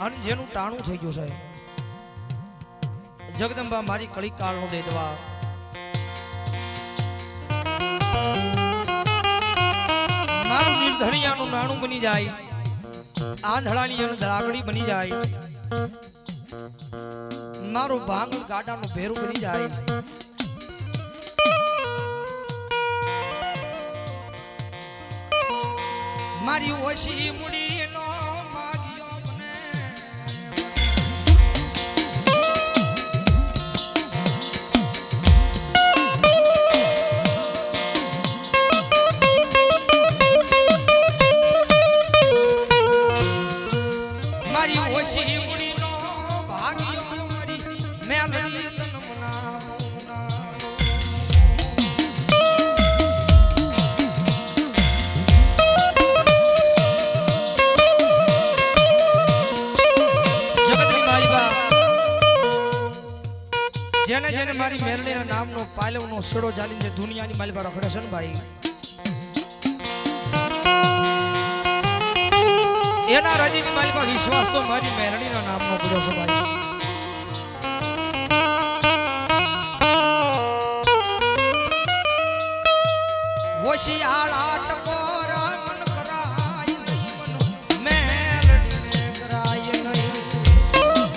અને જેનું ટાણું થઈ ગયું છે જગદંબા મારી કળી કાળનો દેદવા મારું નિર્ધરિયાનું નાણું બની જાય આંધળાની જન દળાગડી બની જાય મારું ભાંગ ગાડાનું ભેરું બની જાય મારી ઓછી મુડીનો માગ્યો મને મારી ઓછી મુડીનો ભાગ્યો મારી મેલડી તન મનાવો જેને જેને મારી મેરડીના નામનો પાલવનો સડો ચાલીને દુનિયાની માલી પર રખડે છે ને ભાઈ એના હૃદયની માલી પર વિશ્વાસ તો મારી મેરડીના નામનો પડ્યો છે ભાઈ હોશિયાળા ટકોરા મન કરાય નહીં મેરડીને કરાય નહીં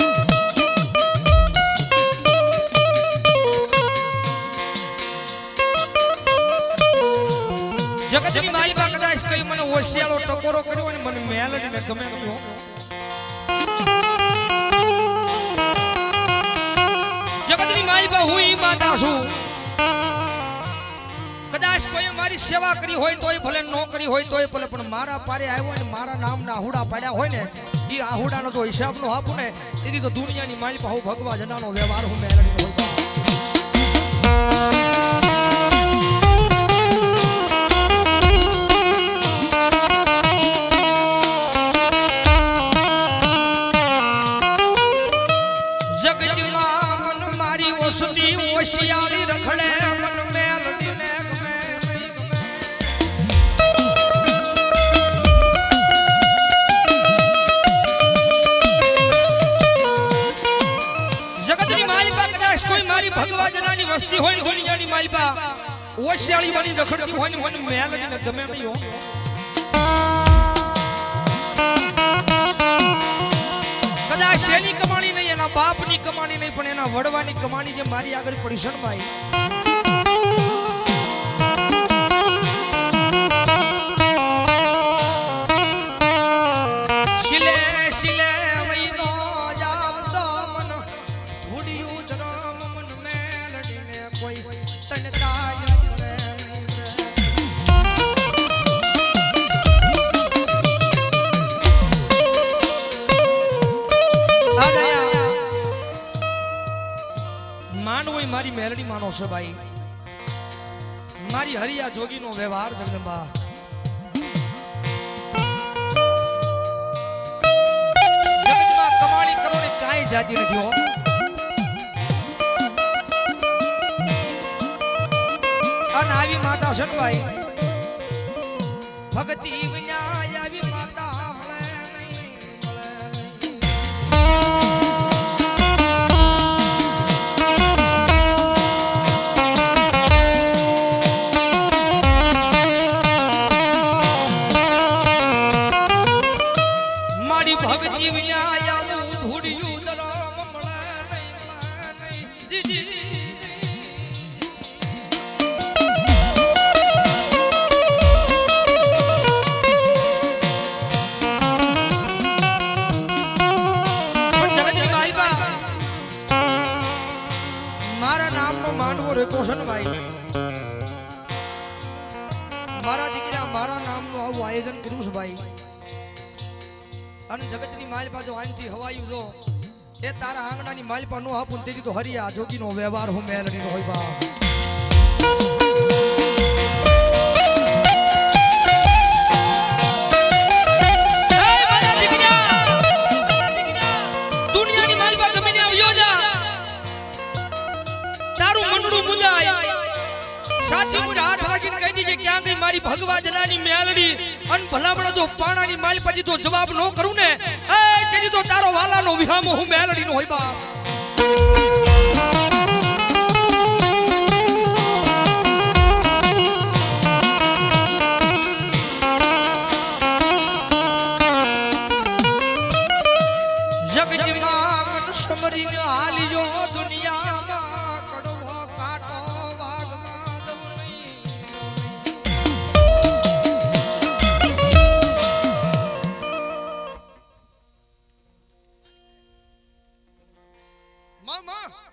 જગતની માલિકા કદાચ કઈ મને હોશિયાળો ટકોરો કર્યો અને મને મેલડીને ગમે નહીં જગતની માલિકા હું ઈ માતા છું કદાચ કોઈ મારી સેવા કરી હોય તોય ભલે નો કરી હોય તોય ભલે પણ મારા પારે આવ્યો અને મારા નામના આહુડા પાડ્યા હોય ને ઈ આહુડાનો તો હિસાબ નો આપું ને એની તો દુનિયાની માલિકા હું ભગવા જનાનો વ્યવહાર હું મેલડીનો હોય હોશિયારી રખડે મન મેલડીને ગમે જગતની માલિકા કદાચ કોઈ મારી ભગવા જનાની વસ્તી હોય દુનિયાની માલિકા હોશિયારી બની રખડતી હોય ને મને મેલડીને ગમે નહીં હો કદાચ એની કમાણી નહીં એના બાપની કમાણી નહીં પણ એના વડવાની કમાણી જે મારી આગળ પડી છે ને ભાઈ શિલે શિલે વઈનો જાવતો મન ધૂડિયું ધરમ મન મેલડીને કોઈ તણતા જ કરે માનવો મારી મેલડી માનો છે ભાઈ મારી હરિયા જોગીનો વ્યવહાર જગદંબા જગતમાં કમાણી કરો ને કાંઈ જાતી નથી હો અને આવી માતા છે ને ભાઈ ભક્તિ વિના આવી માતા ભક્તિ વિના આવું ધૂડિયું દરમ મળે નહીં જીજી મારા નામનો માનવો રહેતો છે ને ભાઈ મારા દીકરા મારા નામનું આવું આયોજન કર્યું છે ભાઈ અને જગતની માલિપા જો આનથી હવાયું જો એ તારા આંગણાની માલિપા નો આપું તેથી તો હરિયા જોગીનો વ્યવહાર હું મેલડીનો હોય બાપ દુનિયાની માલિપા ગમે ને આવ્યો જા તારું મનડું મુંજાય સાચી મુરે હાથ રાખીને કહી દીજે ક્યાં ગઈ મારી ભગવા જનાની મેલડી અન ભલામણ જો પાણાની માલ પછી તો જવાબ ન કરું ને એ તેજી તો તારો વાલાનો વિહામો હું મેલડીનો હોય બાપ જગજીમાં મન સમરીને હાલીજો દુનિયામાં કડવો કાટો વાગમાં દવની મામા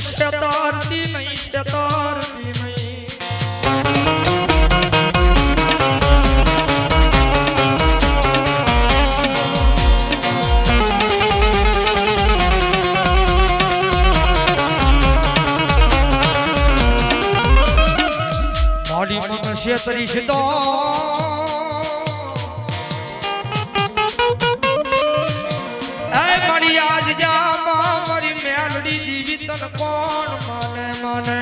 શેતારતી નહીં શેતારતી નહીં મારી મન શેતરી છે તો મારી આજ જામાં મારી મેલડી જીવી તન કોણ માને માને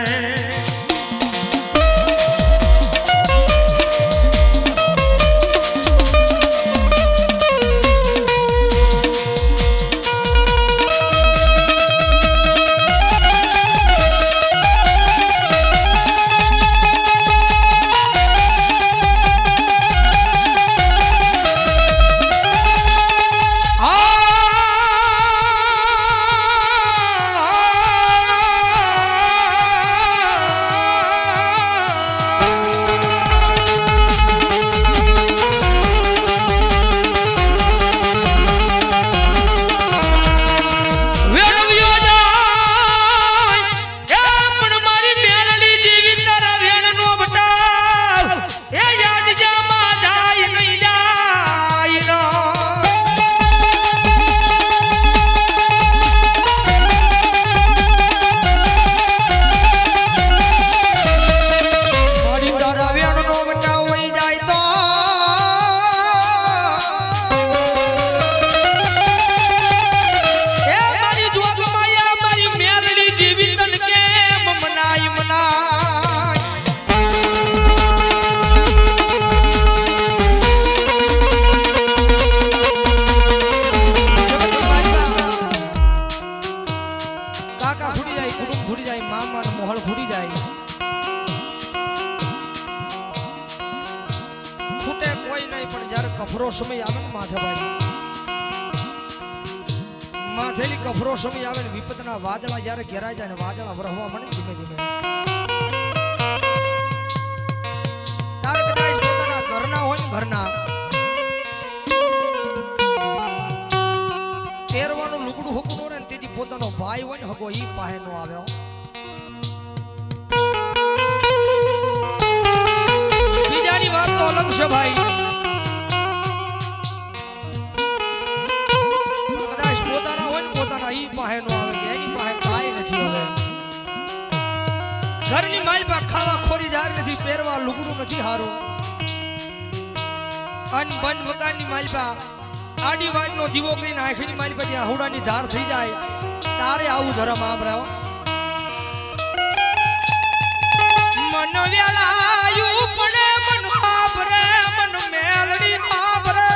કફરો સમય આવે ને માથે ભાઈ માથેલી કફરો સમય આવે ને વિપતના વાદળા જ્યારે ઘેરાય જાય ને વાદળા વરહવા મળે ધીમે ધીમે તારે કદાચ પોતાના ઘરના હોય ને ઘરના પહેરવાનું લુગડું હકનું ને તેથી પોતાનો ભાઈ હોય ને હગો ઈ પાસે નો આવ્યો બીજાની વાત તો અલગ છે ભાઈ ઘરની માલપા ખાવા ખોરી જાર નથી પહેરવા લુગડું નથી હારું અન બન મકાનની માલપા આડી વાનનો દીવો કરીને આંખની માલપા જ્યાં હુડાની ધાર થઈ જાય તારે આવું ધરમ આમ રહ્યો મન વેળાયું પડે મન આપરે મન મેલડી આપરે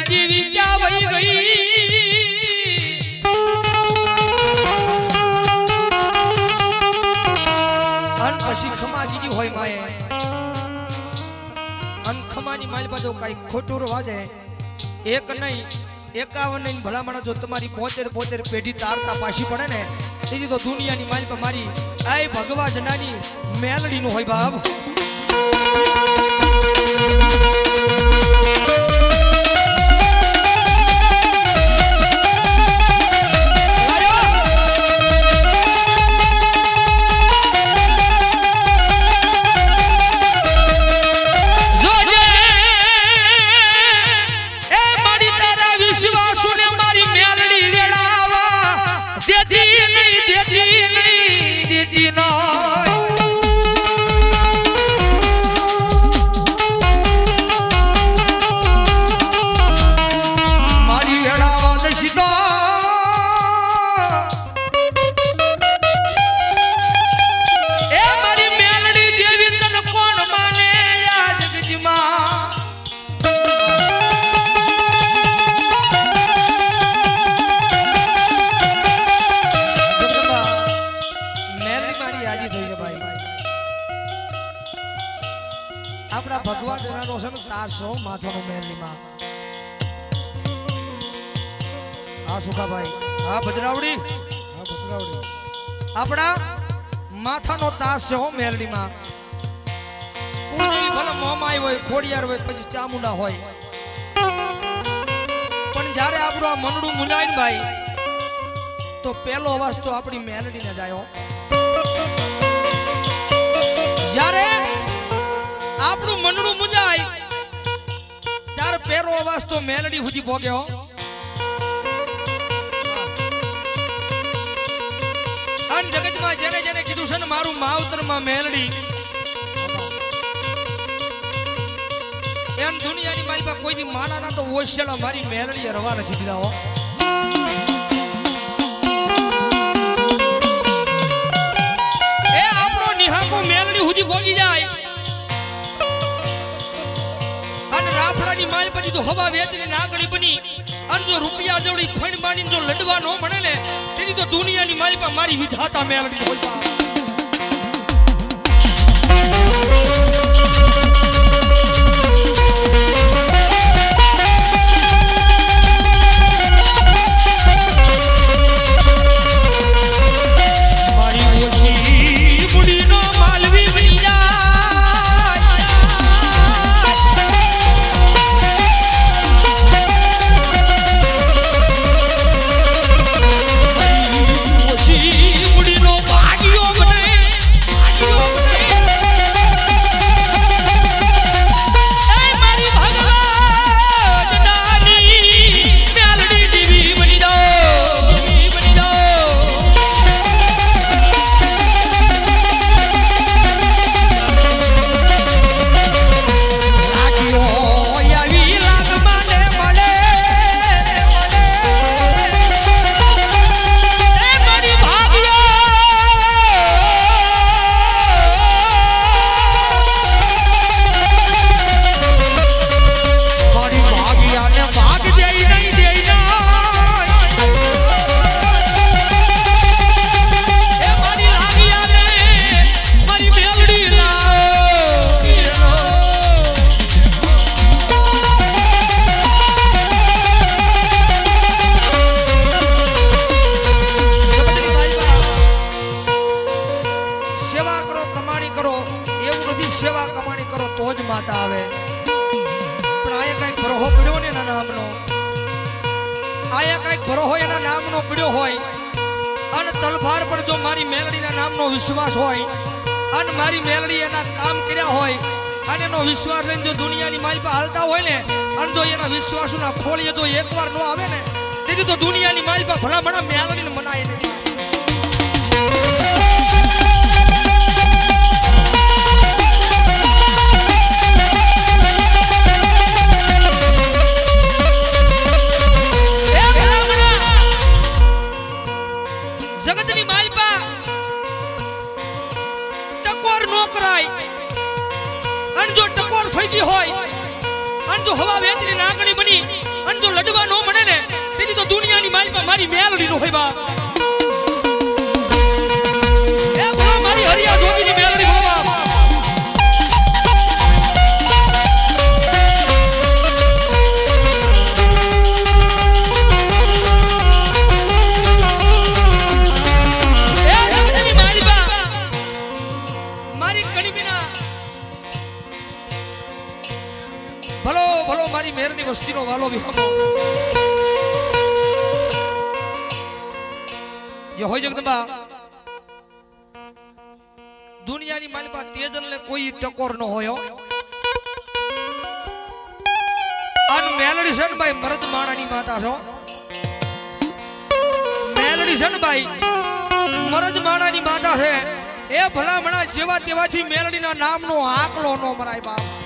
TV ખમાની માલ પાછો કઈ ખોટું વાજે એક નહીં 51 નહીં ભલામણ જો તમારી 75 પેઢી તારતા પાછી પડે ને તેથી તો દુનિયાની માલ પર મારી આય ભગવા જનાની મેલડી નું હોય બાપ આપણા ભગવાન દેનાનો છે ને તારસો માથાનો મેલની માં આ સુખાભાઈ હા ભજરાવડી આપણા માથાનો તાસ છે હો મેલની માં કોઈ ભલે મોમાઈ હોય ખોડિયાર હોય પછી ચામુંડા હોય પણ જ્યારે આપણું આ મનડું મુંજાય ને ભાઈ તો પહેલો અવાજ તો આપણી મેલડીને જાય હો જ્યારે આપણું મનડું મુંજાય ત્યારે પહેલો અવાજ તો મેલડી સુધી ભોગ્યો અન જગતમાં જેને જેને કીધું છે ને મારું માવતરમાં મેલડી એમ દુનિયાની મારી પાસે કોઈ દી માના ના તો ઓશેલા મારી મેલડી રવા નથી દીધા હો એ આપણો નિહાકો મેલડી સુધી ભોગી જાય અને રાફડાની માલ પછી તો હવા વેચને નાગણી બની અને જો રૂપિયા જોડી ફણ માની જો લડવા નો મળે ને તેની તો દુનિયાની માલ પર મારી વિધાતા મેલડી હોય સેવા કમાણી કરો તો જ માતા આવે પણ આયા કઈક ભરોહો પડ્યો ને એના નામનો આયા કઈક ભરોહો એના નામનો પડ્યો હોય અને તલવાર પર જો મારી મેલડીના નામનો વિશ્વાસ હોય અને મારી મેલડી એના કામ કર્યા હોય અને એનો વિશ્વાસ લઈને જો દુનિયાની માલ પર હાલતા હોય ને અને જો એના વિશ્વાસોના ખોળીએ તો એકવાર ન આવે ને તેથી તો દુનિયાની માલ પર ભલા ભલા મેલડીને મનાય નહીં હવા વેચની નાગણી બની અને જો લડવા નો મળે ને તેથી તો દુનિયાની માલ પર મારી મેલડી નો હોય બા એ બા મારી હરિયા જોગીની મેલડી હો બા ભલો મારી મેરની વસ્તીનો વાલો વિહમો જે હોય જગદંબા દુનિયાની માલિપા તેજલને કોઈ ટકોર ન હોય અન મેલડી સનભાઈ મરદ માણાની માતા છો મેલડી સનભાઈ મરદ માણાની માતા છે એ ભલામણા જેવા તેવાથી મેલડીના નામનો આકલો નો મરાય બાપ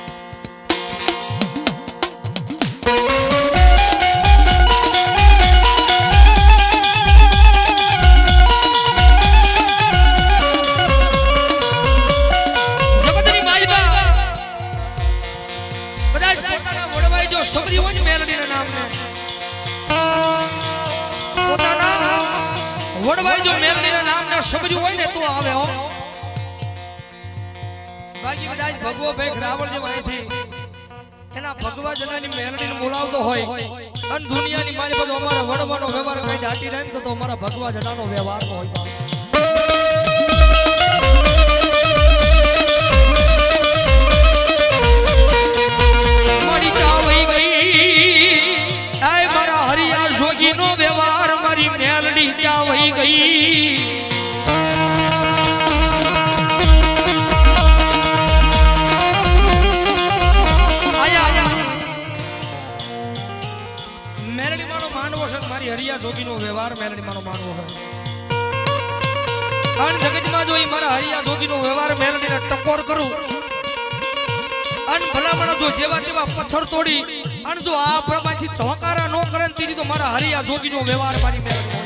સબરી હોય મેલડીના નામને પોતાના વડવાઈ જો મેલડીના નામને સબરી હોય ને તો આવે હો બાકી કદાચ ભગવો ભાઈ રાવણ જેમ અહીંથી એના ભગવા જનાની મેલડીને બોલાવતો હોય અને દુનિયાની મારી બધો અમારા વડવાનો વ્યવહાર કઈ દાટી રહે ને તો અમારા ભગવા જનાનો વ્યવહાર હોય નો વ્યવહાર મારી મેલડી ત્યાં વહી ગઈ મેલડી માનો માનવો છે મારી હરિયા જોગીનો વ્યવહાર મેલડી માનો માનવો છે કારણ જગતમાં જો મારા હરિયા જોગીનો વ્યવહાર મેલડીને ટકોર કરું અન ભલામણ જો જેવા તેવા પથ્થર તોડી અને જો આ પ્રમાણથી ધોકારા નો કરે ને તો મારા હરિયા જોગીનો વ્યવહાર મારી મેળવી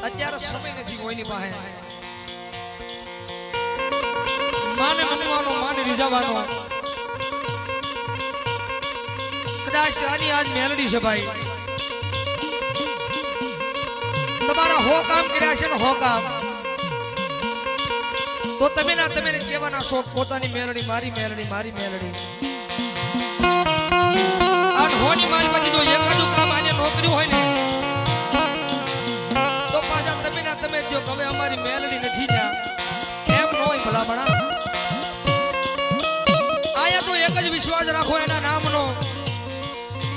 અત્યારે સમય નથી કોઈની પાસે માને મનવાનો માને રીઝાવાનો કદાચ આની આજ મેલડી છે ભાઈ તમારા હો કામ કર્યા છે ને હો કામ તો તમે કહેવાના છો પોતાની મેલડી મારી મેલડી આ હોની મારી પછી જો એકાદું કામ આને નોકરી હોય ને તમે જો કવે અમારી મેલડી નથી ત્યાં એમ ન હોય ભલામણા આયા તો એક જ વિશ્વાસ રાખો એના નામનો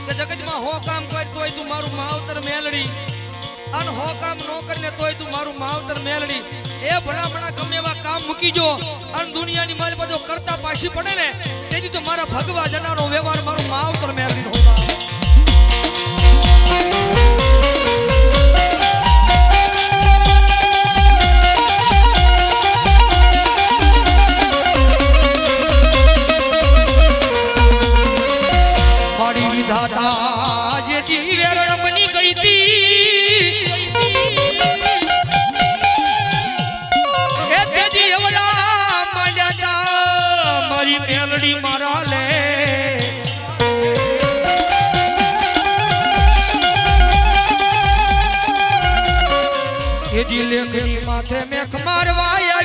કે જગતમાં હો કામ કર તોય તું મારું માવતર મેલડી અને હો કામ ન કરીને તોય તું મારું માવતર મેલડી એ ભલામણા ગમે એવા કામ મૂકી જો અને દુનિયાની મારી બધો કરતા પાછી પડે ને તેથી તો મારા ભગવા જનાનો વ્યવહાર મારું માવતર મેલડી હોય વિધાતા જે દિવ્યરણ બની ગઈ તી એ તેજી અવલા માંડ્યા મારી મેલડી મારા લે તેજી લેખની માથે મેખ મારવાયા